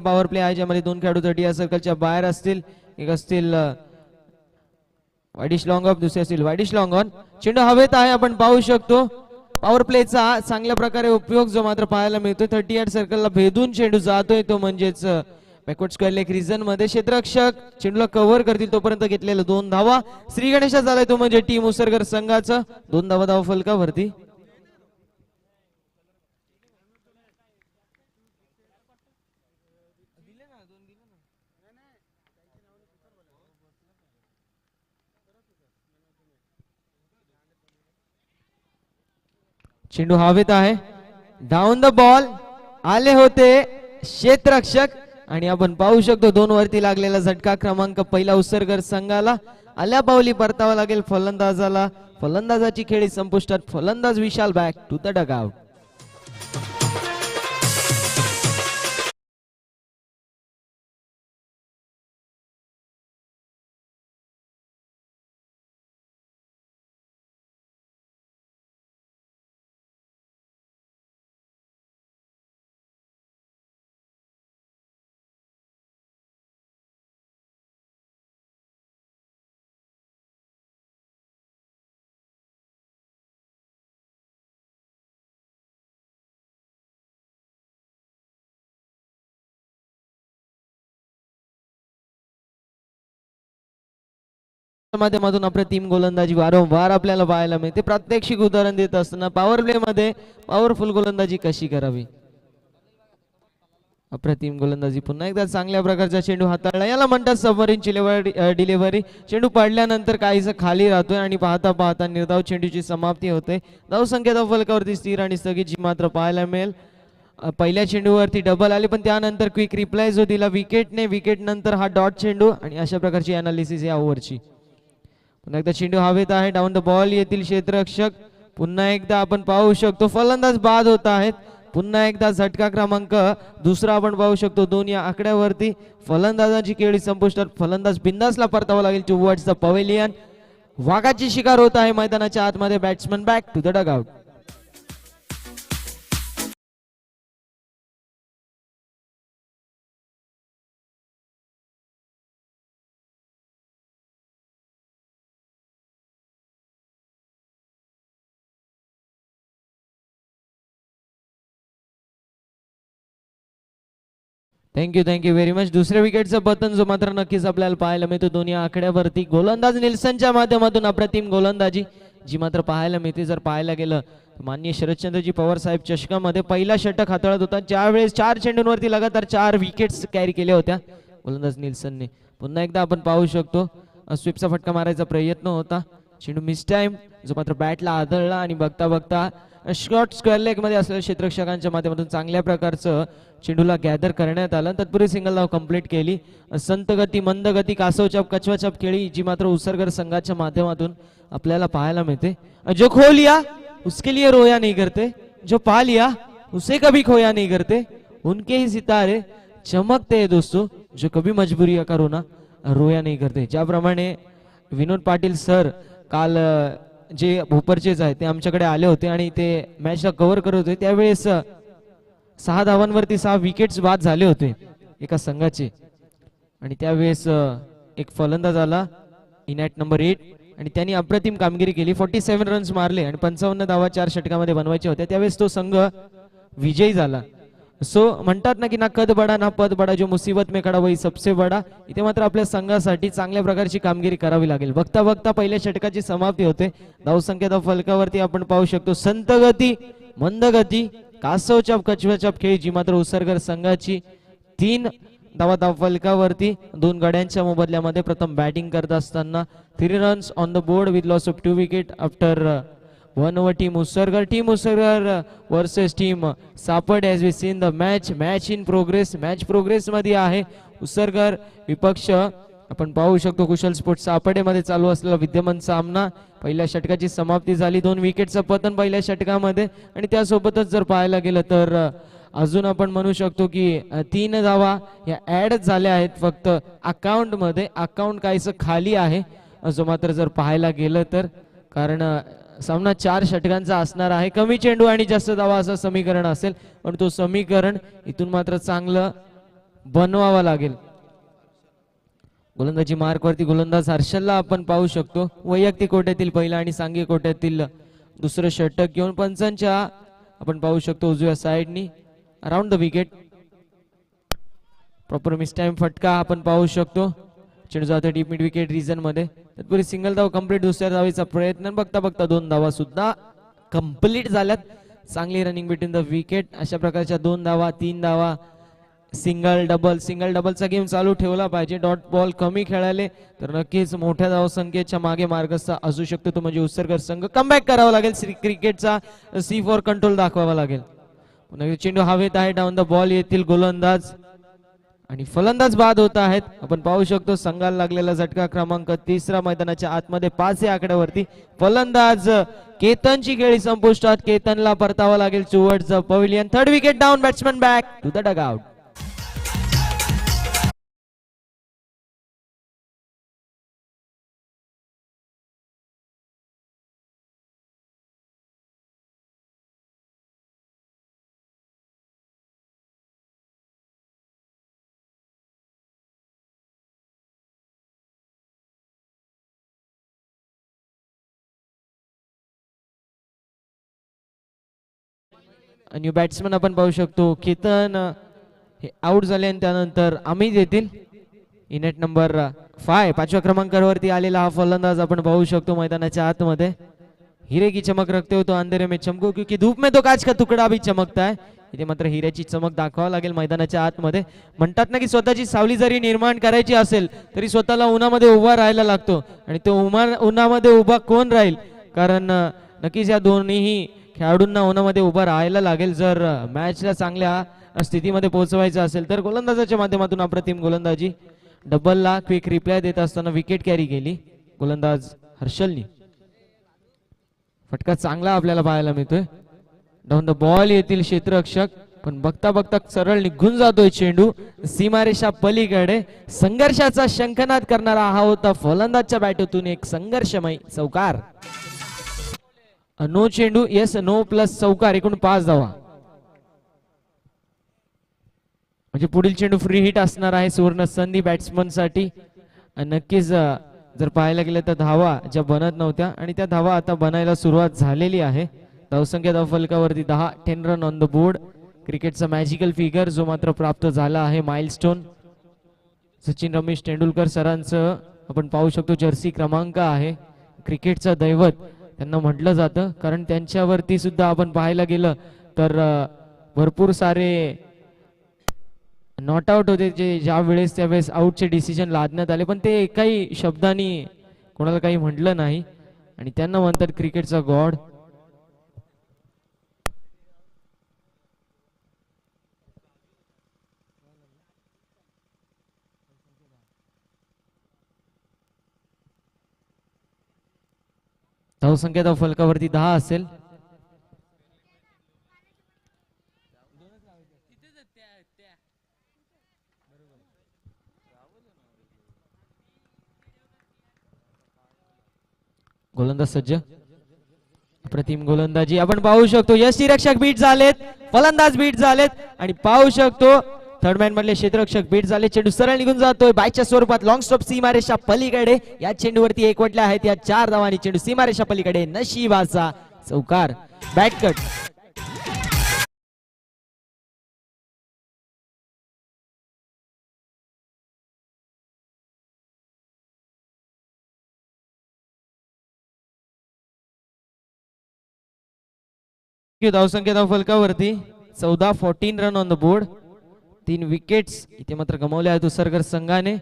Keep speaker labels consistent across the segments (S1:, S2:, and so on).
S1: Power play आहे ज्यामध्ये दोन खेळाडू 30 सर्कलच्या बाहेर असतील. एक असतील वाईडिश लॉंग ऑफ, दुसरे असतील वाईडिश लॉंग ऑन. चेंडू हवेत आहे आपण पाहू शकतो. पॉवर प्लेचा चांगल्या प्रकारे उपयोग जो मात्र पाहायला मिळतोय. 38 सर्कलला भेदून चेंडू जातोय तो म्हणजेच बॅकवर्ड स्क्वेअर लेग रिजन मध्ये. क्षेत्ररक्षक चेंडूला कव्हर करतील तोपर्यंत घेतलेलं 2 धावा. श्री गणेशा झालाय तो म्हणजे टीम उसरगर संघाचं 2 धावा धाव फलकावरती. चेंडू हवेत आहे. डाऊन द बॉल आले होते क्षेत्ररक्षक आणि आपण पाहू शकतो 2 वरती लागलेला झटका क्रमांक पहिला उसरगर संघाला. आल्या पावली परतावा लागेल फलंदाजाला. फलंदाजाची खेळी संपुष्टात. फलंदाज विशाल बॅक टू द डगआउट. माध्यमातून अप्रतिम गोलंदाजी वारंवार आपल्याला पाहायला मिळते. प्रात्यक्षिक उदाहरण देत असताना पॉवर प्ले मध्ये पॉवरफुल गोलंदाजी कशी करावी. अप्रतिम गोलंदाजी. पुन्हा एकदा चांगल्या प्रकारचा चेंडू हाताळला. याला म्हणतात सबमरीन डिलिव्हरी. चेंडू पडल्यानंतर काहीसं खाली राहतोय आणि पाहता पाहता निर्धाव चेंडूची समाप्ती होते. धाव संख्या धाव फलकावरती स्थिर आणि स्थगित जी मात्र पाहायला मिळेल. पहिल्या चेंडूवरती डबल आले पण त्यानंतर क्विक रिप्लाय जो दिला विकेटने. विकेट नंतर हा डॉट चेंडू आणि अशा प्रकारची अनालिसिस या ओव्हरची. पुन्हा एकदा चेंडू हवेत आहे. डाऊन द बॉल येतील क्षेत्ररक्षक. पुन्हा एकदा आपण पाहू शकतो फलंदाज बाद होत आहेत. पुन्हा एकदा झटका क्रमांक दुसरा आपण पाहू शकतो 2 या आकड्यावरती. फलंदाजाची खेळी संपुष्टात. फलंदाज बिंदासला परतावा लागेल टुवर्ड्स द पवेलियन. वाघाची शिकार होत आहे मैदानाच्या आतमध्ये. Batsman back to the dugout. Thank you very much. दुसऱ्या विकेटचं पतन जो मात्र नक्कीच आपल्याला पाहायला मिळतो दोन्ही आकड्यावरती. गोलंदाज निल्सनच्या माध्यमातून अप्रतिम गोलंदाजी जी मात्र पाहायला मिळते. जर पाहायला गेलं माननीय शरदचंद्रजी पवार साहेब चषकामध्ये पहिला षटक हाताळत होता ज्यावेळेस 4 चेंडूंवरती लगातार 4 विकेट्स कॅरी केल्या होत्या गोलंदाज निल्सनने. पुन्हा एकदा आपण पाहू शकतो स्वीपचा फटका मारायचा प्रयत्न होता. चेंडू मिस टाइम जो मात्र बॅटला आदळला आणि बघता बघता शॉर्ट स्क्वेअर लेग मध्ये असलेल्या क्षेत्ररक्षकांच्या माध्यमातून चांगल्या प्रकारचं चेंडूला गॅदर करण्यात आलं. तत्पूर्वी सिंगल धाव कंप्लीट केली. संत गती मंद गती कासवचाप कचवाचाप खेळी जी मात्र उसरगर संघाच्या माध्यमातून आपल्याला पाहायला मिळते. जो खो लिया उसके लिए रोया नहीं करते, जो पा लिया उसे कभी खोया नहीं करते, उनके ही सितारे चमकते हैं दोस्तों, जो कभी मजबूरी का रोना रोया नहीं करते. ज्याप्रमाणे विनोद पाटील सर काल जे भोपरचेच आहे ते आमच्याकडे आले होते आणि ते मॅचला कव्हर करत होते त्यावेळेस 6 धावांवरती 6 विकेट्स बाद झाले होते एका संघाचे. आणि त्यावेळेस एक फलंदाज आला इनॅट नंबर 8 आणि त्यांनी अप्रतिम कामगिरी केली. 47 रन्स मारले आणि 55 धावा 4 षटकामध्ये बनवायच्या होत्या. त्यावेळेस तो संघ विजयी झाला. सो म्हणतात ना की ना कद बडा ना पद बडा, जो मुसीबत में खडा वही सबसे बडा. इथे मात्र आपल्या संघासाठी चांगल्या प्रकारची कामगिरी करावी लागेल. बघता बघता पहिल्या षटकाची समाप्ती होते. धावसंख्या धाव फलकावरती आपण पाहू शकतो संत गती मंद गती कासवचाप कचवाचाप खेळी जी मात्र उसरगर संघाची 3 धावा धाव फलकावरती. 2 गड्यांच्या मोबदल्यामध्ये प्रथम बॅटिंग करत असताना 3 runs on the board with loss of 2 wicket after 1 over. Team Usargar versus team Sapad. As we seen the match in progress मध्ये आहे. उसरगर विपक्ष आपण पाहू शकतो कुशल स्पोर्ट्स सापडेमध्ये चालू असलेला विद्यमान सामना. पहिल्या षटकाची समाप्ती झाली. 2 विकेटचं पतन पहिल्या षटकामध्ये आणि त्यासोबतच जर पाहायला गेलं तर अजून आपण म्हणू शकतो की 3 धावा या ऍड झाल्या आहेत फक्त अकाउंट मध्ये. अकाउंट काहीसं खाली आहे जो मात्र जर पाहायला गेलं तर, कारण सामना 4 षटकांचा असणार आहे. कमी चेंडू आणि जास्त धावा असं समीकरण असेल पण तो समीकरण इथून मात्र चांगलं बनवावा लागेल. गोलंदाजी मार्क वरती गोलंदाज हर्षलला आपण पाहू शकतो. वैयक्तिक कोट्यातील पहिला आणि सांघिक कोट्यातील दुसरं षटक घेऊन पंचांच्या आपण पाहू शकतो उजव्या साइडनी around the wicket. Proper mistime फटका आपण पाहू शकतो. चेंडू जातो डीप मिड विकेट रिजन मध्ये. तत्पूर्वी सिंगल धाव कंप्लीट. दुसऱ्या धावेचा प्रयत्न बघता बघता 2 धावा सुद्धा कंप्लीट झाल्यात. चांगली रनिंग बिटवीन द विकेट. अशा प्रकारच्या 2 धावा 3 धावा सिंगल डबलचा गेम चालू ठेवला पाहिजे. डॉट बॉल कमी खेळाले तर नक्कीच मोठ्या धावसंख्येच्या मागे मार्गस्थ असू शकतो तो म्हणजे उत्सर्गर संघ. कमबॅक करावा लागेल. क्रिकेटचा C4 कंट्रोल दाखवावा लागेल. पुन्हा चेंडू हवेत आहे. डाऊन द बॉल येथील गोलंदाज आणि फलंदाज बाद होत आहेत. आपण पाहू शकतो संघाला लागलेला झटका क्रमांक 3 मैदानाच्या आतमध्ये 5 या आकड्यावरती. फलंदाज केतनची खेळी संपुष्टात. केतनला परतावा लागेल towards the pavilion. 3rd wicket down. Batsman back to the dugout. New batsman आपण पाहू शकतो. केतन हे आउट झाले आणि त्यानंतर अमित येतील. इनेट नंबर 5 5व्या क्रमांकावरती आलेला हा फलंदाज आपण पाहू शकतो मैदानाच्या आतमध्ये. हिरे की चमक रखते हो तो अंधेरे में चमको क्योंकि धूप में तो काच का तुकडा भी चमकता है. इथे मात्र हिऱ्याची चमक दाखवावं लागेल मैदानाच्या आतमध्ये. म्हणतात ना की स्वतःची सावली जरी निर्माण करायची असेल तरी स्वतःला उन्हामध्ये उभा राहायला लागतो. आणि तो उन्हामध्ये उभा कोण राहील. कारण नक्कीच या दोन्ही खेळाडूंना उन्हामध्ये उभा राहायला लागेल जर मॅचला चांगल्या स्थितीमध्ये पोहोचवायचं असेल तर. गोलंदाजाच्या माध्यमातून अप्रतिम गोलंदाजी. डबलला क्विक रिप्लाय देत असताना विकेट कॅरी केली गोलंदाज हर्षलनी. फटका चांगला आपल्याला पाहायला मिळतोय. डाऊन द बॉल येथील क्षेत्ररक्षक पण बघता बघता सरळ निघून जातोय चेंडू सीमारेषा पलीकडे. संघर्षाचा शंखनाद करणारा हा होता फलंदाजच्या बॅटतून एक संघर्षमय चौकार. नो चेंडू येस नो प्लस चौकार. एकूण 5 धावा. म्हणजे पुढील चेंडू फ्री हिट असणार आहे सुवर्ण संधी बॅट्समन साठी. नक्कीच जर पाहायला गेलं तर धावा ज्या बनत नव्हत्या आणि त्या धावा आता बनायला सुरुवात झालेली आहे. धावसंख्या धावफलकावरती 10 रन ऑन द बोर्ड. क्रिकेटचा मॅजिकल फिगर जो मात्र प्राप्त झाला आहे माइलस्टोन. सचिन रमेश तेंडुलकर सरांचं आपण पाहू शकतो जर्सी क्रमांक आहे. क्रिकेटचं दैवत त्यांना म्हटलं जातं कारण त्यांच्यावरती सुद्धा आपण पाहायला गेलं तर भरपूर सारे नॉट आउट होते जे ज्या वेळेस त्यावेळेस आउटचे डिसिजन लादण्यात आले पण ते एकाही शब्दानी कोणाला काही म्हटलं नाही आणि त्यांना म्हणतात क्रिकेटचा गॉड. धावसंख्या धावफलकावरती 10 असेल. गोलंदाज सज्ज. अप्रतिम गोलंदाजी आपण पाहू शकतो. यष्टीरक्षक बीट झालेत. फलंदाज बीट झालेत आणि पाहू शकतो थर्ड मॅन मधले क्षेत्ररक्षक बीट झाले. चेंडू सरळ निघून जातोय बायच्या स्वरूपात लॉंग स्टॉप सीमारेषा पलीकडे. या चेंडूवरती एकवटल्या आहेत या 4 धावांनी. चेंडू सीमारेषा पलीकडे नशिबाचा चौकार. Bat cut. धावसंख्या धावफलकावरती 14 run on the board. 3 wickets इथे मात्र गमावल्या आहेत उत्सर्गर संघाने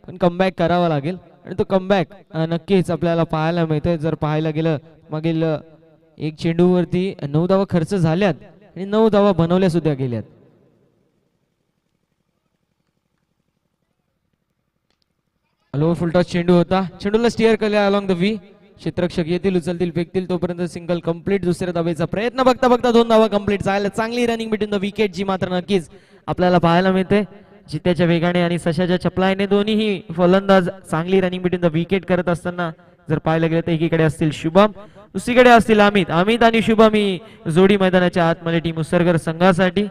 S1: पण कमबॅक करावा लागेल आणि तो कमबॅक नक्कीच आपल्याला पाहायला मिळतोय. जर पाहायला गेलं मागील एक चेंडूवरती 9 धावा खर्च झाल्यात आणि 9 धावा बनवल्या सुद्धा गेल्यात. लो फुलटॉस चेंडू होता. चेंडूला स्टिअर केला अलॉंग द व्ही. क्षेत्ररक्षक येतील उचलतील फेकतील तोपर्यंत सिंगल कंप्लीट. दुसऱ्या धावेचा प्रयत्न बघता बघता 2 धावा कंप्लीट झाल्या. चांगली रनिंग बिटवीन द विकेट जी मात्र नक्कीच आपल्याला पाहायला मिळते. जित्याच्या वेगाने आणि सशाच्या चपलाईने दोन्ही फलंदाज चांगली रनिंग बिटवीन द विकेट करत असताना जर पाहायला गेलं तर एकीकडे असतील शुभम दुसरीकडे असतील अमित. अमित आणि शुभम ही जोडी मैदानाच्या आतमध्ये टीम उत्सर्गर संघासाठी.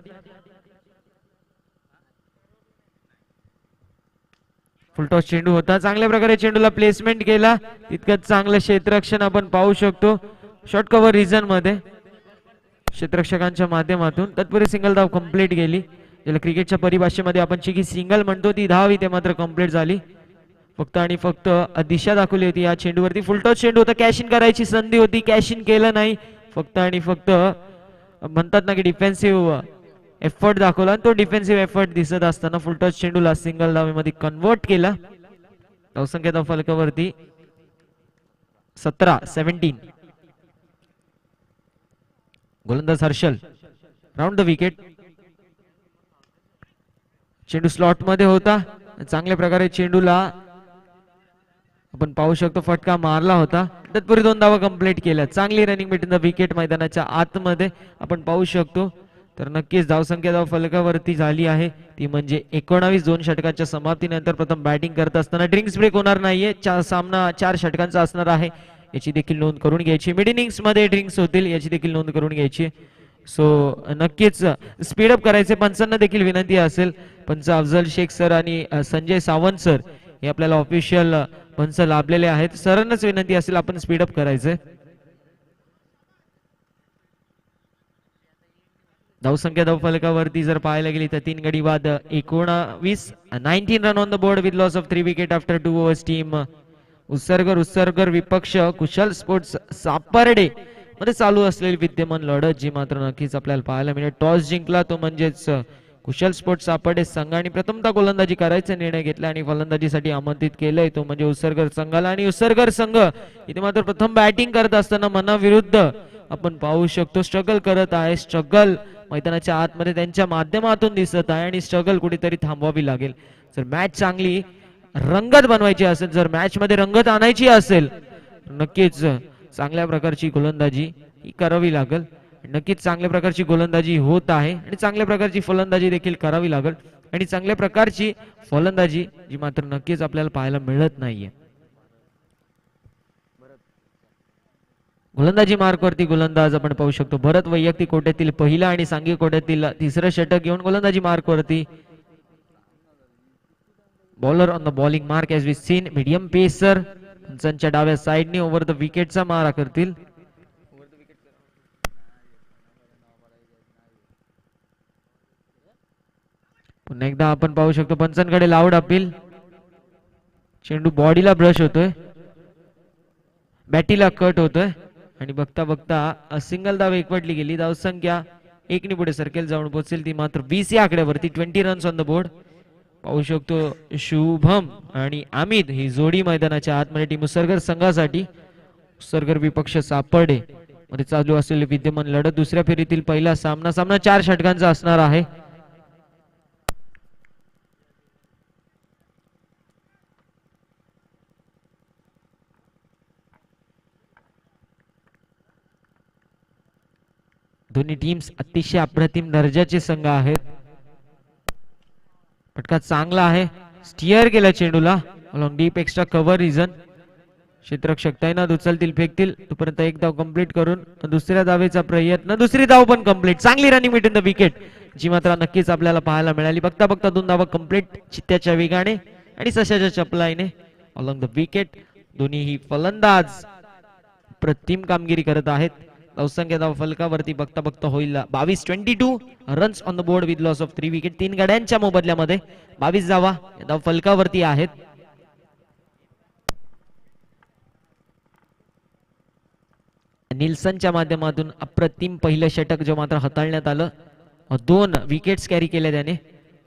S1: फुलटॉस चेंडू होता, चांगल्या प्रकारे चेंडूला प्लेसमेंट केला, तितकंच चांगलं क्षेत्ररक्षण आपण पाहू शकतो शॉर्ट कव्हर रिजन मध्ये क्षेत्ररक्षकांच्या माध्यमातून. तत्पूर्वी सिंगल धाव कंप्लीट गेली, ज्याला क्रिकेटच्या परिभाषेमध्ये आपण चिकी सिंगल म्हणतो, ती धाव इथे मात्र कंप्लीट झाली. फक्त आणि फक्त दिशा दाखवली होती या चेंडूवरती. फुलटॉस चेंडू होता, कॅश इन करायची संधी होती, कॅश इन केलं नाही. फक्त आणि फक्त म्हणतात ना की डिफेन्सिव्ह एफर्ट दाखवला, तो डिफेन्सिव्ह एफर्ट दिसत असताना फुलटॉस चेंडूला सिंगल धावेमध्ये कन्वर्ट केला. धावसंख्या धाव फलकावरती 17. गोलंदाज हर्षल राऊंड द विकेट. चेंडू स्लॉट मध्ये होता, चांगल्या प्रकारे चेंडूला आपण पाहू शकतो फटका मारला होता. तत्पूर्वी 2 धावा कंप्लीट केल्या. चांगली रनिंग बिटवीन द विकेट मैदानाच्या आतमध्ये आपण पाहू शकतो. तर नक्कीच धावसंख्या धाव फलकावरती झाली आहे ती म्हणजे 19. 2 षटकांच्या समाप्तीनंतर प्रथम बॅटिंग करत असताना ड्रिंक्स ब्रेक होणार नाहीये. सामना 4 षटकांचा असणार आहे, याची देखील नोंद करून घ्यायची. मिड इनिंग्स मध्ये ड्रिंक्स होतील, याची देखील नोंद करून घ्यायची. सो नक्कीच स्पीडअप करायचे. पंचांना देखील विनंती असेल, पंच अफजल शेख सर आणि संजय सावंत सर हे आपल्याला ऑफिशियल पंच लाभलेले आहेत. सरांनाच विनंती असेल आपण स्पीडअप करायचंय. धावसंख्या धाव फलकावरती जर पाहायला गेली तर 3 गडी बाद 19 run on the board with loss of 3 wicket after 2 overs. Team Usargar विपक्ष कुशल स्पोर्ट्स सापर्डे मध्ये चालू असलेली विद्यमान लढत जी मात्र नक्कीच आपल्याला पाहायला मिळेल. टॉस जिंकला तो म्हणजेच कुशल स्पोर्ट्स सापर्डे संघाने प्रथमतः गोलंदाजी करायचा निर्णय घेतला आणि फलंदाजीसाठी आमंत्रित केलंय तो म्हणजे उसरगर संघाला. आणि उसरगर संघ इथे मात्र प्रथम बॅटिंग करत असताना मनाविरुद्ध आपण पाहू शकतो स्ट्रगल करत आहे. स्ट्रगल मैदानाच्या आतमध्ये त्यांच्या माध्यमातून दिसत आहे आणि स्ट्रगल कुठेतरी थांबवावी लागेल. जर मॅच चांगली रंगत बनवायची असेल, जर मॅच मध्ये रंगत आणायची असेल, नक्कीच चांगल्या प्रकारची गोलंदाजी ही करावी लागेल. नक्कीच चांगल्या प्रकारची गोलंदाजी होत आहे आणि चांगल्या प्रकारची फलंदाजी देखील करावी लागेल आणि चांगल्या प्रकारची फलंदाजी जी मात्र नक्कीच आपल्याला पाहायला मिळत नाहीये. गोलंदाजी मार्कवरती गोलंदाज आपण पाहू शकतो भरत वैयक्तिक कोट्यातील पहिला आणि सांघिक कोट्यातील तिसरं षटक घेऊन गोलंदाजी मार्कवरती. Bowler on the bowling mark as we seen medium pacer. पंचांच्या डाव्या साइडने ओव्हर द विकेटचा मारा करतील. पुन्हा एकदा आपण पाहू शकतो पंचांकडे लाऊड अपील. चेंडू बॉडीला ब्रश होतोय, बॅटीला कट होतोय आणि बघता बघता सिंगल धाव एकवटली गेली. धावसंख्या 1 ने पुढे सरकेल जाऊन पोहोचेल ती मात्र 20 या आकड्यावरती. 20 रन्स ऑन द बोर्ड. पाहू शकतो शुभम आणि अमित ही जोडी मैदानाच्या आतमध्ये टीम उसरगर संघासाठी. उसरगर विपक्ष सापर्डे मध्ये चालू असलेली विद्यमान लढत दुसऱ्या फेरीतील पहिला सामना 4 षटकांचा असणार आहे. दोन्ही टीम्स अतिशय अप्रतिम दर्जाचे संघ आहेत. फटका चांगला आहे, स्टिअर केला चेंडूला along deep extra cover region. क्षेत्ररक्षक तैनात उचलतील फेकतील तोपर्यंत 1 धाव कंप्लीट करून दुसऱ्या धावेचा प्रयत्न. दुसरी धाव पण कंप्लीट. चांगली रनिंग बिटवीन द विकेट जी मात्र नक्कीच आपल्याला पाहायला मिळाली. बघता बघता 2 धावा कंप्लीट चित्त्याच्या वेगाने आणि सशाच्या चपलाईने अलॉंग द विकेट. दोन्ही फलंदाज प्रतिम कामगिरी करत आहेत. धावसंख्या धाव फलकावरती बघता बघता होईल 22 runs on the board with loss of 3 wicket. 3 गड्यांच्या मोबदल्यामध्ये 22 धावा धाव फलकावरती आहेत. निल्सनच्या माध्यमातून अप्रतिम पहिलं षटक जो मात्र हाताळण्यात आलं. 2 विकेट्स कॅरी केल्या त्याने,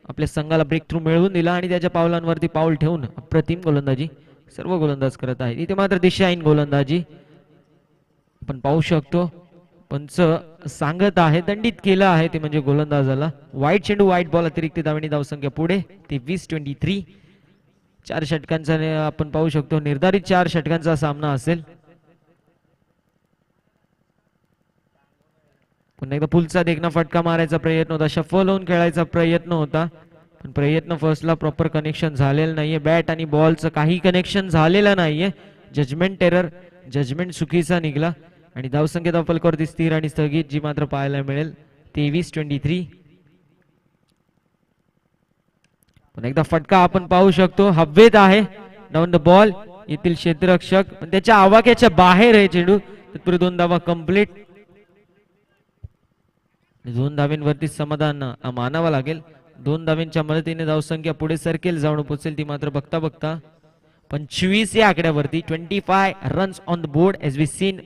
S1: आपल्या संघाला ब्रेक थ्रू मिळवून दिला आणि त्याच्या पावलांवरती पाऊल ठेवून अप्रतिम गोलंदाजी सर्व गोलंदाज करत आहेत. इथे मात्र दिशाहीन गोलंदाजी आपण पाहू शकतो. पंच सांगत आहे दंडित केलं आहे ते म्हणजे गोलंदाजाला. वाईट चेंडू वाईट बॉल अतिरिक्त धावांनी धावसंख्या पुढे 23-23. 4 षटकांचा आपण पाहू शकतो निर्धारित 4 षटकांचा सामना असेल. पुन्हा एकदा पुलचा देखना फटका मारायचा प्रयत्न होता, शफल होऊन खेळायचा प्रयत्न होता पण प्रयत्न फर्स्टला प्रॉपर कनेक्शन झालेलं नाहीये. बॅट आणि बॉलचं काही कनेक्शन झालेलं नाहीये. जजमेंट एरर, जजमेंट चुकीचा निघाला आणि धावसंख्या धाव फलकावरती स्थिर आणि स्थगित जी मात्र पाहायला मिळेल 23-23. पण एकदा फटका आपण पाहू शकतो, हवेत आहे, डाऊन द बॉल. येथील क्षेत्ररक्षक पण त्याच्या आवाक्याच्या बाहेर आहे चेंडू. तत्पूर्वी 2 धावा कंप्लीट. 2 धाव्यांवरती समाधान मानावं लागेल. 2 धाव्यांच्या मदतीने धावसंख्या पुढे सरकेल, जाऊन पोहोचेल ती मात्र बघता बघता 25 या आकड्यावरती. 25 runs on the board as we seen.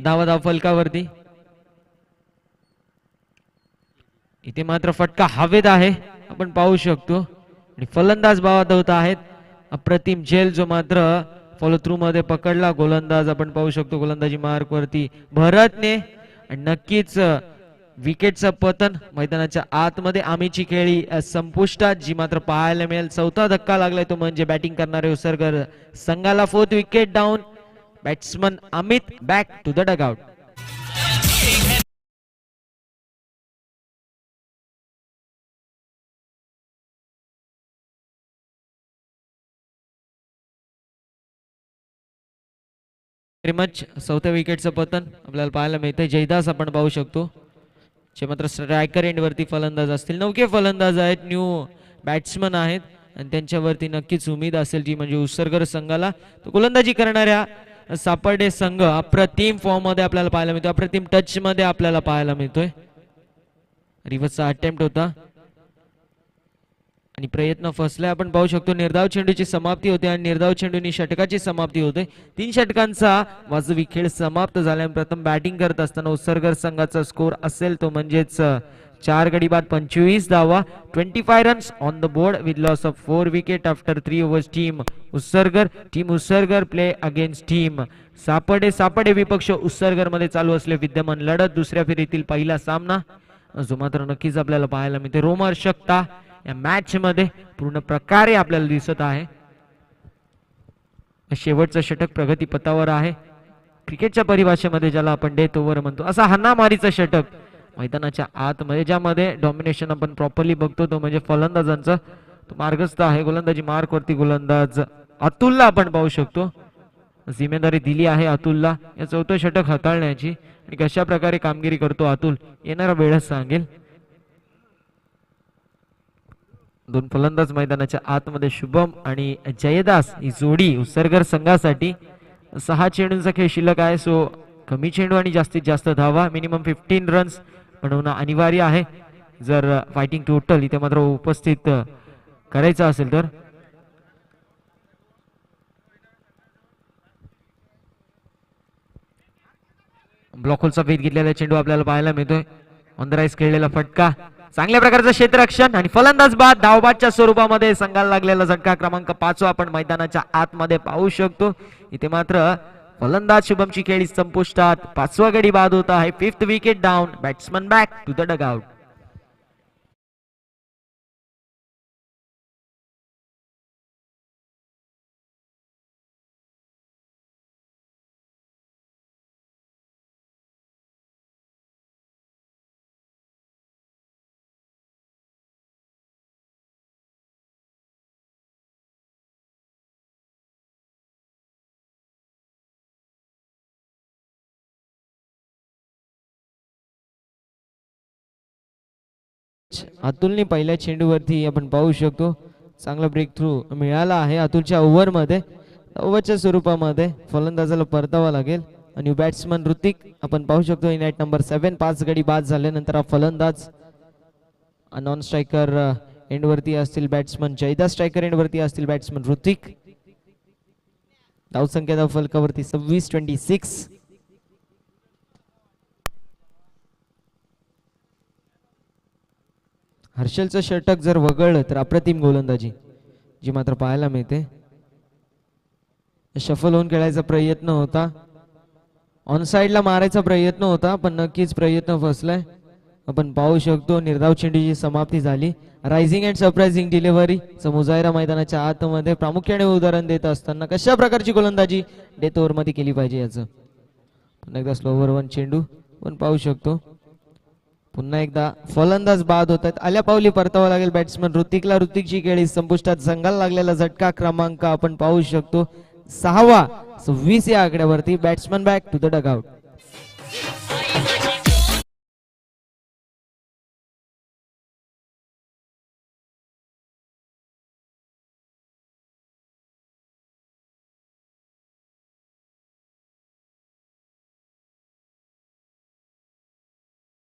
S1: धाव फलकावरती. इथे मात्र फटका हवेत आहे, आपण पाहू शकतो. आणि फलंदाज बाद होत आहेत. अप्रतिम झेल जो मात्र फॉलो थ्रू मध्ये पकडला गोलंदाज, आपण पाहू शकतो गोलंदाजी मार्क वरती भरतने. आणि नक्कीच विकेटचं पतन मैदानाच्या आतमध्ये. आमीची खेळी संपुष्टात, जी मात्र पाहायला मिळेल. चौथा धक्का लागलाय तो म्हणजे बॅटिंग करणारे उसरगर संघाला. 4th wicket down. Batsman Amit back to the dugout. Much 4थ्या विकेटचं पतन आपल्याला पाहायला मिळतंय. जयदास आपण पाहू शकतो, जे मात्र स्ट्रायकर एंड वरती फलंदाज असतील. 9 फलंदाज आहेत, न्यू बॅट्समन आहेत आणि त्यांच्यावरती नक्कीच उमेद असेल जी म्हणजे उसरगर संघाला. तो गोलंदाजी करणाऱ्या सापडे संघ अप्रतिम फॉर्म मध्ये आपल्याला पाहायला मिळतोय, अप्रतिम टच मध्ये आपल्याला पाहायला मिळतोय. रिव्हर्सचा अटेम्प्ट होता आणि प्रयत्न फसलाय. आपण पाहू शकतो निर्धाव चेंडूची समाप्ती होते आणि निर्धाव चेंडूनी षटकाची समाप्ती होते. 3 षटकांचा वाजवी खेळ समाप्त झाल्याने प्रथम बॅटिंग करत असताना उसरगर संघाचा स्कोर असेल तो म्हणजेच 4 गडी बाद 25 धावा. 25 runs on the board with loss of 4 wicket after 3 overs. Team Usargar play against team Sapade विपक्ष उसरगर मध्ये चालू असले विद्यमान लढत. दुसऱ्या फेरीतील पहिला सामना जो मात्र नक्कीच आपल्याला पाहायला मिळते. रोमहर्षकता या मॅच मध्ये पूर्ण प्रकारे आपल्याला दिसत आहे. शेवटचं षटक प्रगतीपथावर आहे. क्रिकेटच्या परिभाषेमध्ये ज्याला आपण डेथ ओव्हर म्हणतो, असा हाणामारीचं षटक मैदानाच्या आतमध्ये, ज्यामध्ये डॉमिनेशन आपण प्रॉपरली बघतो तो म्हणजे फलंदाजांचा. तो मार्गस्थ आहे. गोलंदाजी मार्क वरती गोलंदाज अतुलला आपण पाहू शकतो. जिम्मेदारी दिली आहे अतुलला या 4थं षटक हाताळण्याची. आणि कशा प्रकारे कामगिरी करतो अतुल येणारा वेळच सांगेल. 2 फलंदाज मैदानाच्या आतमध्ये. शुभम आणि जयदास ही जोडी उसरगर संघासाठी. 6 चेंडूंचा खेळ शिल्लक आहे, सो कमी चेंडू आणि जास्तीत जास्त धावा. मिनिमम 15 रन्स बनवणं अनिवार्य आहे जर फायटिंग टोटल इथे मात्र उपस्थित करायचं असेल तर. ब्लॉक होलचा वेध घेतलेला चेंडू आपल्याला पाहायला मिळतोय. ऑन द राईस खेळलेला फटका, चांगल्या प्रकारचं क्षेत्ररक्षण आणि फलंदाज बाद. धावबादच्या स्वरूपामध्ये संघाला लागलेला झटका क्रमांक 5 आपण मैदानाच्या आतमध्ये पाहू शकतो. इथे मात्र फलंदाज शुभमची खेळी संपुष्टात. 5वा गडी बाद होत आहे. 5th wicket down. Batsman back to the dugout. अतुलने पहिल्या चेंडूवरती आपण पाहू शकतो चांगला ब्रेक थ्रू मिळाला आहे अतुलच्या ओव्हरमध्ये. ओव्हरच्या स्वरूपामध्ये फलंदाजाला परतावा लागेल. आणि बॅट्समन ऋतिक आपण पाहू शकतो इन ॲट नंबर 7. 5 गडी बाद झाल्यानंतर हा फलंदाज. नॉन स्ट्रायकर एंडवरती असतील बॅट्समन जयदास, स्ट्रायकर एंडवरती असतील बॅट्समन ऋतिक. धावसंख्या धाव फलकावरती 26-26. हर्षलचं षटक जर वगळलं तर अप्रतिम गोलंदाजी जी मात्र पाहायला मिळते. शफल होऊन खेळायचा प्रयत्न होता, ऑन साइडला मारायचा प्रयत्न होता, पण नक्कीच प्रयत्न फसलाय. आपण पाहू शकतो निर्धाव चेंडूची समाप्ती झाली. रायझिंग अँड सरप्राइझिंग डिलिव्हरी मुजाहिरा मैदानाच्या आतमध्ये प्रामुख्याने उदाहरण देत असताना कशा प्रकारची गोलंदाजी डेथ ओव्हर मध्ये केली पाहिजे याचं. पुन्हा एकदा स्लोवर 1 चेंडू पण पाहू शकतो. पुन्हा एकदा फलंदाज बाद होत आहेत. आल्या पावली परतावा लागेल बॅट्समन ऋतिकला. ऋतिकची खेळी संपुष्टात. संघाला लागलेला झटका क्रमांक आपण पाहू शकतो 6वा 20 या आकड्यावरती. Batsman back to the dugout.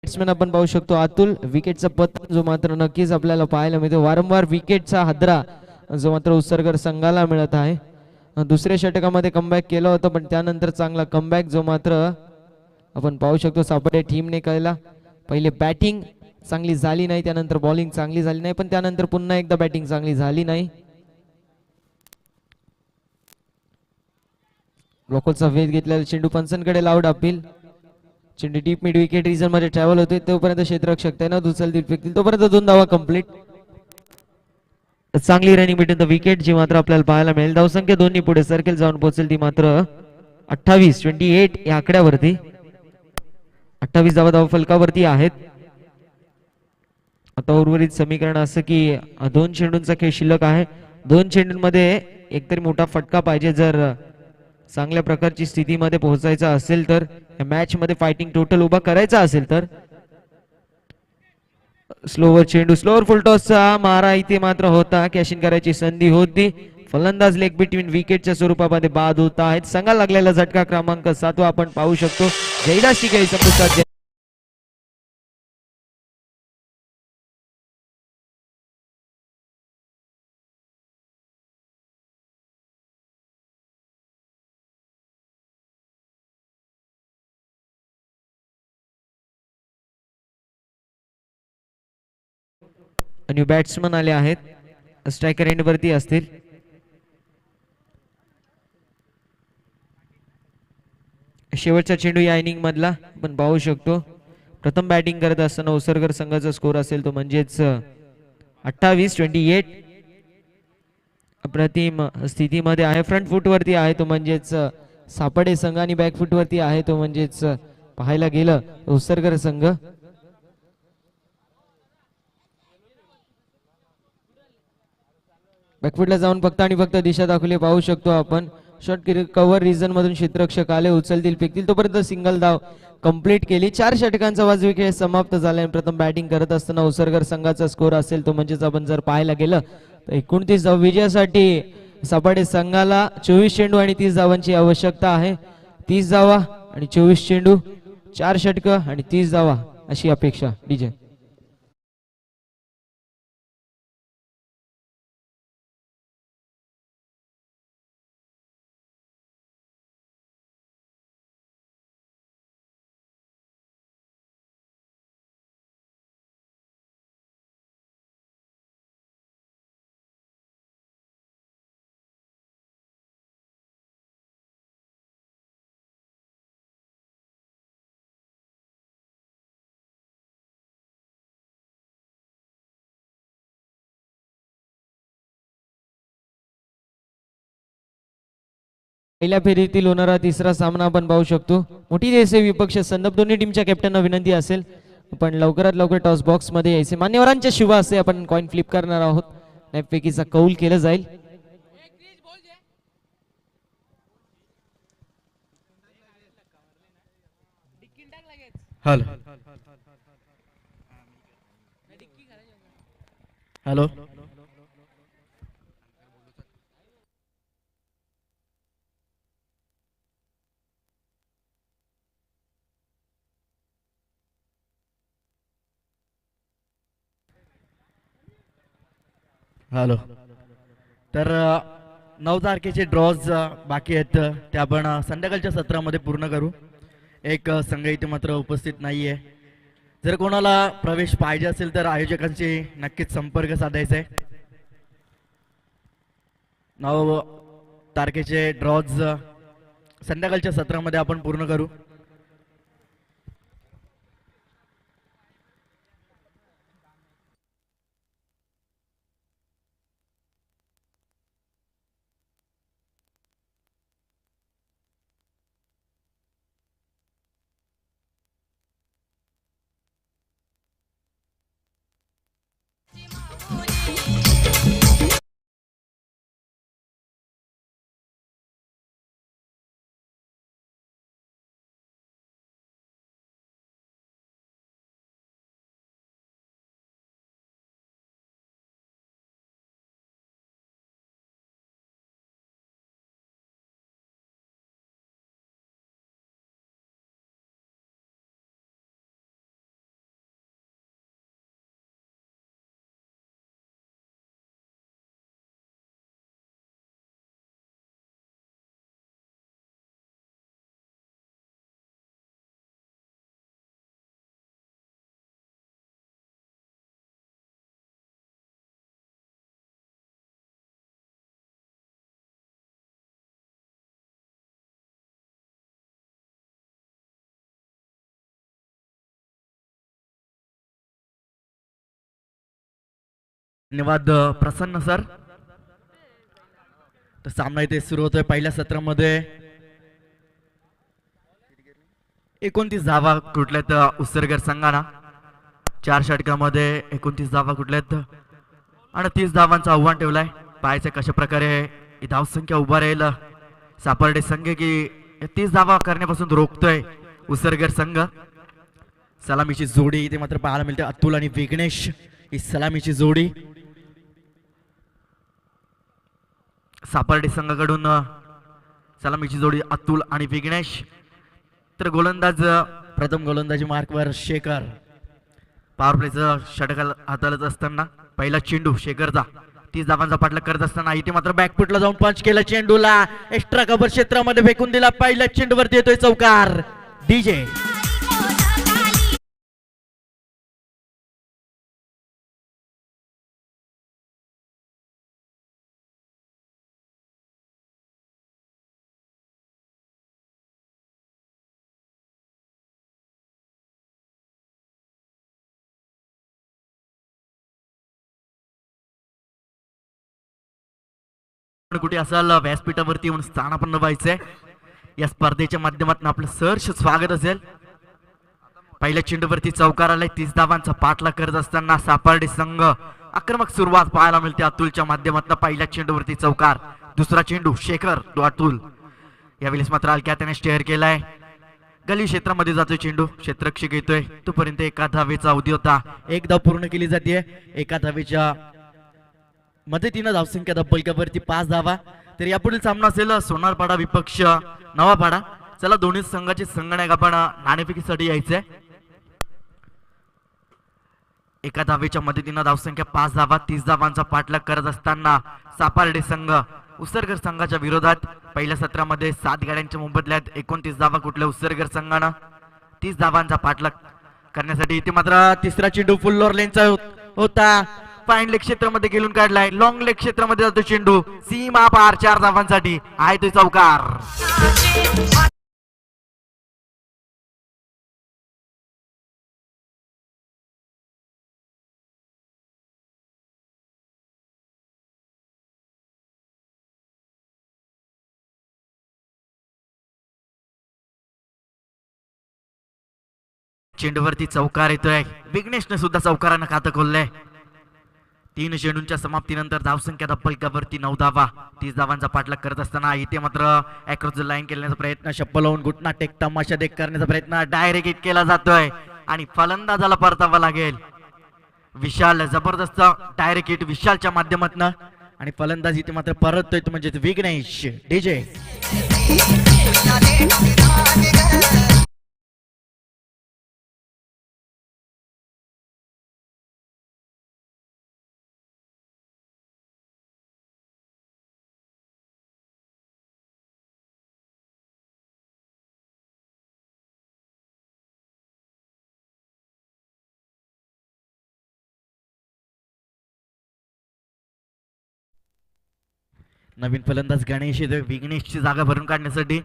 S1: Batsman आपण पाहू शकतो अतुल. विकेटचा पतन जो मात्र नक्कीच आपल्याला पाहायला मिळतो. वारंवार विकेटचा हादरा जो मात्र उत्सर्गर संघाला मिळत आहे. दुसऱ्या षटकामध्ये कमबॅक केलं होतं पण त्यानंतर चांगला कमबॅक जो मात्र आपण पाहू शकतो सापडे टीमने केला. पहिले बॅटिंग चांगली झाली नाही, त्यानंतर बॉलिंग चांगली झाली नाही, पण त्यानंतर पुन्हा एकदा बॅटिंग चांगली झाली नाही. ब्लॉकचा वेध घेतलेला चेंडू पंचांकडे लाऊड अपील. चेंडू डीप मिड विकेट रिजन मध्ये ट्रॅव्हल होते तोपर्यंत क्षेत्ररक्षक तैनात उचलतील फेकतील तोपर्यंत 2 धावा कंप्लीट. चांगली रनिंग बिटवीन द विकेट जी मात्र आपल्याला पाहायला मिळेल. धावसंख्या दोन्ही पुढे सर्कल जाऊन पोहोचेल ती मात्र 28 या आकड्यावरती. 28 धावा धाव फलकावरती आहेत. आता उर्वरित समीकरण असं की 2 चेंडूंचा खेळ शिल्लक आहे. 2 चेंडूंमध्ये एकतरी मोठा फटका पाहिजे जर चांगल्या प्रकारची स्थितीमध्ये पोहोचायचा असेल तर, मॅच मध्ये फायटिंग टोटल उभा करायचा असेल तर. स्लोवर चेंडू, स्लोवर फुल टॉसचा मारा इथे मात्र होता. कॅशिंग करायची संधी होती. फलंदाज लेग बिटवीन विकेटच्या स्वरूपामध्ये बाद होत आहेत. संघाला लागलेला झटका क्रमांक 7 आपण पाहू शकतो. जयदास काही संपुष्टात. आणि बॅट्समन आले आहेत. स्ट्रायकर एंड वरती असतील. शेवटचा चेंडू या इनिंग मधला आपण पाहू शकतो. प्रथम बॅटिंग करत असताना उसरगर संघाचा स्कोर असेल तो म्हणजेच 28. अप्रतिम स्थितीमध्ये आहे. फ्रंट फूट वरती आहे तो म्हणजेच सापडे संघ आणि बॅक फूट वरती आहे तो म्हणजेच पाहायला गेलं उसरगर संघ. बॅकफुटला जाऊन फक्त आणि फक्त दिशा दाखवली पाहू शकतो आपण. शॉर्ट कव्हर रिजन मधून क्षेत्ररक्षक आले उचलतील फेकतील तोपर्यंत सिंगल धाव कंप्लीट केली. 4 षटकांचा वाजवी खेळ समाप्त झाला. प्रथम बॅटिंग करत असताना उसरगर संघाचा स्कोर असेल तो म्हणजेच आपण जर पाहायला गेलं तर 29 धाव विजयासाठी सापाडे संघाला 24 चेंडू आणि 30 धावांची आवश्यकता आहे. 30 धावा आणि 24 चेंडू, 4 षटक आणि 30 धावा अशी अपेक्षा. डीजे पहिल्या फेरीतील होणारा तिसरा सामना आपण पाहू शकतो. मोठी देसे विपक्ष संदर्भ दोन्ही टीमच्या कॅप्टनना विनंती असेल पण लवकरात लवकर टॉस बॉक्स मध्ये यायचे. मान्यवरांच्या शुभ असे आपण कॉइन फ्लिप करणार आहोत. नॅपपैकीचा कौल केलं जाईल.
S2: हॅलो हॅलो हॅलो तर 9 तारखेचे ड्रॉज बाकी आहेत ते आपण संध्याकाळच्या सत्रामध्ये पूर्ण करू. एक संघ इथे मात्र उपस्थित नाहीये. जर कोणाला प्रवेश पाहिजे असेल तर आयोजकांशी नक्कीच संपर्क साधायचा आहे. 9 तारखेचे ड्रॉज संध्याकाळच्या सत्रामध्ये आपण पूर्ण करू. धन्यवाद प्रसन्न सर. तर सामना इथे सुरू होतोय पहिल्या सत्रामध्ये. 29 धावा कुठल्यात उसरगर संघाना. 4 षटकामध्ये 29 धावा कुठल्यात आणि 30 धावांचं आव्हान ठेवलंय. पाहायचं कशा प्रकारे ही धावसंख्या उभा राहील सापर्डे संघ की 30 धावा करण्यापासून रोखतोय उसरगर संघ. सलामीची जोडी इथे मात्र पाहायला मिळते. अतुल आणि विघ्नेश ही सलामीची जोडी. सापर्डे संघाकडून सलामीची जोडी अतुल आणि विघ्नेश. तर गोलंदाज प्रथम गोलंदाजी मार्कवर शेखर. पॉवर प्लेचं षटक हाताळत असताना पहिला चेंडू शेखरचा. 30 धावांचा पाठलाग करत असताना इथे मात्र बॅकफुटला जाऊन पंच केला. चेंडूला एक्स्ट्रा कव्हर क्षेत्रामध्ये फेकून दिला. पहिल्या चेंडूवरती येतोय चौकार. डीजे कुठे असाल व्यासपीठावरती येऊन स्थानापन्न व्हायचंय. या स्पर्धेच्या माध्यमातून आपलं सहर्ष स्वागत असेल. पहिल्या चेंडूवरती चौकार आलाय. 30 धावांचा पाठलाग करत असताना सापर्डे संघ आक्रमक सुरुवात पाहायला मिळते. अतुलच्या माध्यमातून पहिल्या चेंडूवरती चौकार. दुसरा चेंडू शेखर अतुल. यावेळेस मात्र हलक्या त्याने स्टेअर केलाय. गली क्षेत्रामध्ये जातोय चेंडू. क्षेत्ररक्षक येतोय. तोपर्यंत एका धावेचा अवधी होता. एक धाव पूर्ण केली जाते. एका धावेच्या मदतीनं धावसंख्या धब्बलक्यावरती 5 धावा. तर यापुढील सामना असेल सोनारपाडा विपक्ष नवापाडा. चला दोन्ही संघाचे संगणक आपण नाणेफेकीसाठी यायचंय. एका धावेच्या मदतीनं धावसंख्या 5 धावा. 30 धावांचा पाठलाग करत असताना सापर्डे संघ उसरगर संघाच्या विरोधात. पहिल्या सत्रामध्ये 7 गाड्यांच्या मोबदल्यात 29 धावा कुठल्या उसरगर संघानं. 30 धावांचा पाठलाग करण्यासाठी इथे मात्र तिसरा चेंडू फुल लोअर लेनचा होता. फाईन लेग क्षेत्रामध्ये गेलून काढलाय. लॉंग लेग क्षेत्रामध्ये जातो चेंडू. सीमा पार 4 धावांसाठी आहे तो चौकार. चेंडूवरती चौकार येतोय. विघ्नेशने सुद्धा चौकारानं खातं खोललंय. 3 चेंडूंच्या समाप्तीनंतर धावसंख्या धब्बलक्यावरती 9 धावा. 30 धावांचा पाठलाग करत असताना इथे मात्र अक्रॉस द लाईन केल्याचा प्रयत्न. शप्पल लावून घुटना टेक तमाशा देख करण्याचा प्रयत्न. डायरेक्ट हिट केला जातोय आणि फलंदाजाला परतावा लागेल. विशाल जबरदस्त डायरेक्ट हिट विशालच्या माध्यमातून आणि फलंदाज इथे मात्र परततोय तो म्हणजे विघ्नेश. डीजे नवीन फलंदाज गणेश विघ्नेशची जागा भरून काढण्यासाठी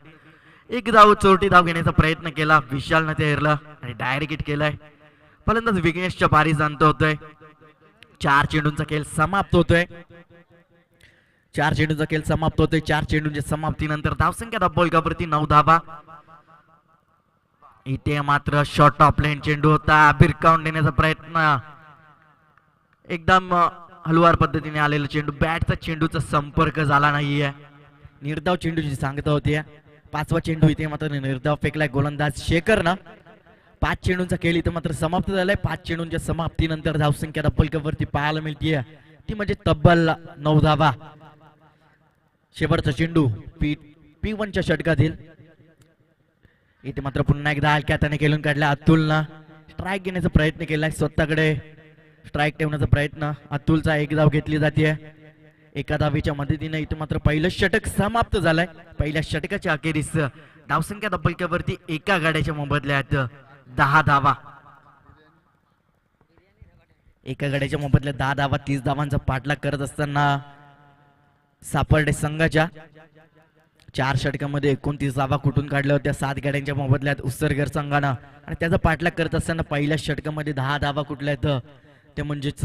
S2: एक धाव चोरटी धाव घेण्याचा प्रयत्न केला. विशालनं ते हरलं आणि डायरेक्ट हिट केलाय. फलंदाज विघ्नेशच्या पारी जाणतो होतोय. 4 चेंडूंचा खेळ समाप्त होतोय. 4 चेंडूंचा खेळ समाप्त होतोय. 4 चेंडूंच्या समाप्तीनंतर धावसंख्या धब्बलक्यावरती 9 धावा. इथे मात्र शॉर्ट ऑफ लेन चेंडू होता. भिरकावून देण्याचा प्रयत्न. एकदम हलवार पद्धतीने आलेला चेंडू. बॅटचा चेंडूचा संपर्क झाला नाहीये. निर्धाव चेंडूची सांगता होती. 5वा चेंडू इथे मात्र निर्धाव फेकलाय गोलंदाज शेखरनं. 5 चेंडूंचा खेळ इथे मात्र समाप्त झालाय. 5 चेंडूंच्या समाप्तीनंतर धावसंख्या धब्बलक्यावरती पाहायला मिळतीये ती म्हणजे तब्बल 9 धावा. शेवटचा चेंडू P1च्या षटकातील. इथे मात्र पुन्हा एकदा हलक्या हाताने खेळून काढला. अतुलनं स्ट्राईक घेण्याचा प्रयत्न केलाय. स्वतःकडे स्ट्राईक ठेवण्याचा प्रयत्न. अतुलचा एक धाव घेतली जाते. एका धावेच्या मदतीने इथे मात्र पहिलं षटक समाप्त झालंय. पहिल्या षटकाच्या अखेरीस धावसंख्या धब्बलक्यावरती एका गाड्याच्या मोबदल्यात 10 धावा. एका गाड्याच्या मोबदल्यात 10 धावा. 30 धावांचा पाठलाग करत असताना सापर्डे संघाच्या 4 षटकामध्ये 29 धावा कुठून काढल्या होत्या 7 गाड्यांच्या मोबदल्यात उसरगर संघानं. आणि त्याचा पाठलाग करत असताना पहिल्या षटकामध्ये 10 धावा कुठल्या आहेत ते म्हणजेच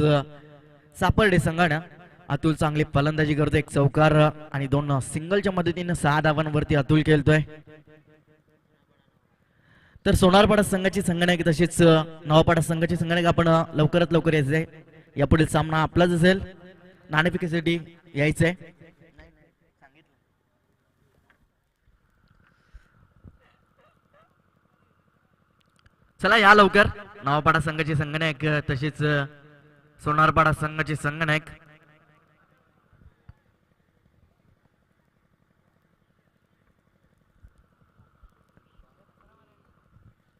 S2: सापडले संघानं. अतुल चांगली फलंदाजी करतोय, एक चौकार आणि दोन सिंगलच्या मदतीने 6 धावांवरती अतुल खेळतोय. तर सोनारपाडा संघाची संगणक तसेच नवापाडा संघाची संगणक आपण लवकरात लवकर यायचंय. यापुढील सामना आपलाच असेल, नाणेफेकीसाठी यायचंय. चला या लवकर. नवापाडा संघाची संगणक तसेच सोनारपाडा संघाची संगणक.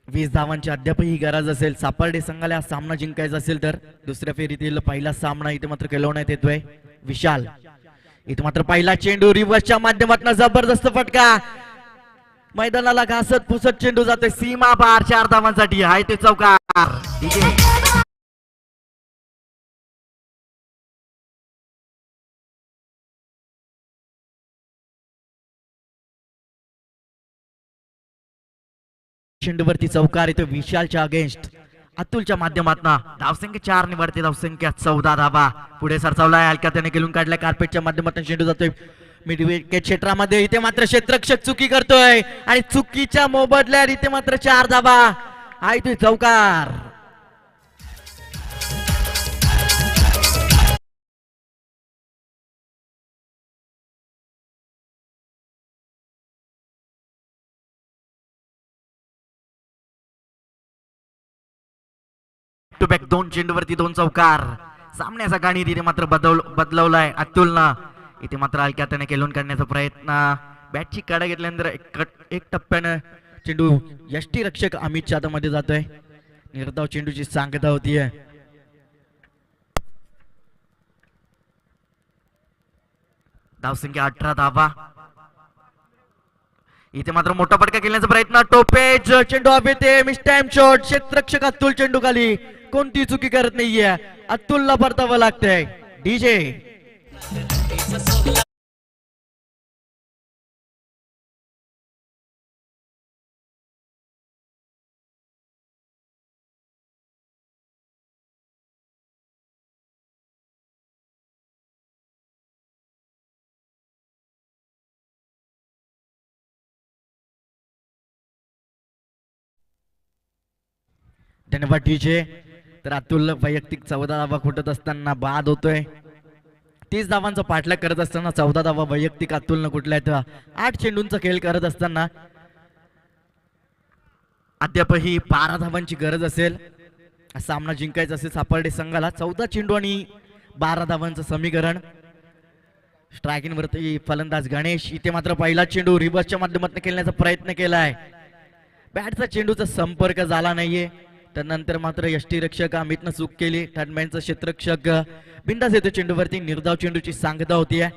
S2: वीस धावांची अद्यापही गरज असेल सापर्डे संघाला हा सामना जिंकायचा असेल तर. दुसऱ्या फेरीतील पहिला सामना इथे मात्र खेळवण्यात येतोय. विशाल इथे मात्र पहिला चेंडू रिव्हर्सच्या माध्यमातून जबरदस्त फटका, मैदानाला घासत पुसत चेंडू जातोय सीमा पार. 4 धावांसाठी आहे ते चौकार. चेंडूवरती चौकार येतो विशालच्या अगेन्स्ट. अतुलच्या माध्यमातून धावसंख्या 4 निवडते, धावसंख्या 14 धावा. पुढे सरसावलाय, हलक्या त्याने खेळून काढलाय. कार्पेटच्या माध्यमातून चेंडू जातोय मिड विकेट क्षेत्रामध्ये. इथे मात्र क्षेत्ररक्षक चुकी करतोय आणि चुकीच्या मोबदल्यात इथे मात्र 4 धावा. आहे ते चौकार. टू बॅक 2 चेंडूवरती 2 चौकार. सामन्याचा गाणी तिथे मात्र बदलवलाय अतुलनं. इथे मात्र हलक्या त्याने खेळून काढण्याचा प्रयत्न. बॅटची कडा घेतल्यानंतर एक टप्प्यानं चेंडू यष्टी रक्षक अमितच्या हातामध्ये जातोय. निर्धाव चेंडूची सांगता होतीये. धावसंख्या 18 धावा. इथे मात्र मोठा फटका खेळण्याचा प्रयत्न. टोपेज चेंडू हवेते, मिस टाइम शॉट. क्षेत्ररक्षक अतुल चेंडू खाली, कोणती चुकी करत नाहीये. अतुलला परतावं लागतंय. डीजे धन्यवाद डीजे. तर अतुल वैयक्तिक 14 धावा खुटत असताना बाद होतोय. 30 धावांचा पाठलाग करत असताना 14 धावा वैयक्तिक अतुलनं कुठल्या 8 चेंडूंचा खेळ करत असताना अद्यापही 12 धावांची गरज असेल. सामना जिंकायचा असेल सापर्डे संघाला. 14 चेंडू आणि 12 धावांचं समीकरण. स्ट्रायकिंग वरती फलंदाज गणेश. इथे मात्र पहिला चेंडू रिव्हर्सच्या माध्यमातून खेळण्याचा प्रयत्न केलाय. बॅटचा चेंडूचा संपर्क झाला नाहीये. त्यानंतर मात्र यष्टीरक्षक अमितनं चूक केली. थर्डमॅनचा क्षेत्ररक्षक बिंदास येतो चेंडूवरती. निर्धाव चेंडूची सांगता होतीये.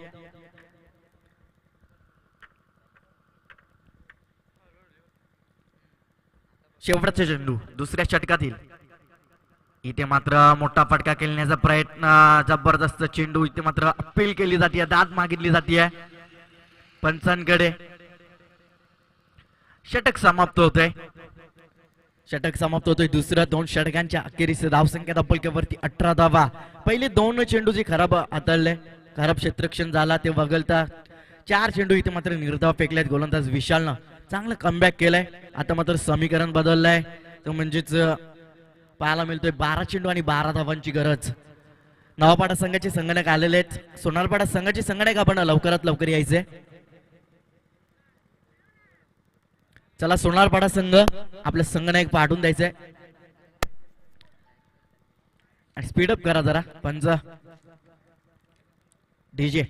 S2: शेवटचा चेंडू दुसऱ्या षटकातील. इथे मात्र मोठा फटका खेळण्याचा प्रयत्न. जबरदस्त चेंडू. इथे मात्र अपील केली जाते, दाद मागितली जाते पंचांकडे. षटक समाप्त होतोय. षटक समाप्त होतोय. दुसऱ्या 2 षटकांच्या अखेरीस धावसंख्या धपलक्यावरती 18 धावा. पहिले 2 चेंडू जे खराब हाताळले, खराब क्षेत्ररक्षण झाला ते वगळता 4 चेंडू इथे मात्र निर्धाव फेकलेत. गोलंदाज विशालनं चांगलं कमबॅक केलंय. आता मात्र समीकरण बदललंय. तो म्हणजेच पाहायला मिळतोय 12 चेंडू आणि 12 धावांची गरज. नवापाडा संघाचे संगणक आलेले आहेत. सोनारपाडा संघाचे संगणक आपण लवकरात लवकर यायचे. चला सोनारपाडा संघ आपलं संगणक पाठवून द्यायचंय आणि स्पीडअप करा जरा पंच. डीजे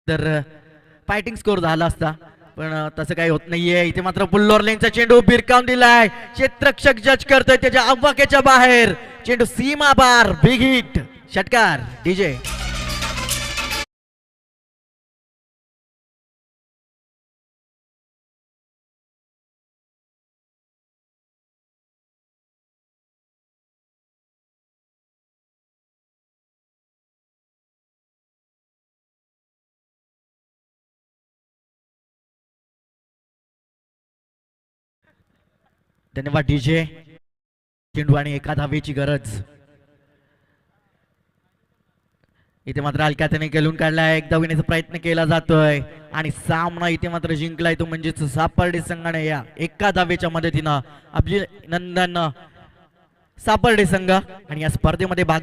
S2: तर फायटिंग स्कोर झाला असता, पण तसं काही होत नाहीये. इथे मात्र पुल्लोर लेनचा चेंडू भिरकावून दिलाय. क्षेत्ररक्षक जज करतोय त्याच्या अवकाशाच्या बाहेर. चेंडू सीमा पार, बिग हिट, षटकार डीजे. धन्यवाद डीजे. चेंडू आणि एका धावेची गरज. इथे मात्र हलक्याने गेलून काढलाय. एक धावण्याचा प्रयत्न केला जातोय आणि सामना इथे मात्र जिंकलाय तो म्हणजेच सापर्डे संघाने या एका धावेच्या मदतीनं. अभिनंदन सापर्डे संघ. आणि या स्पर्धेमध्ये भाग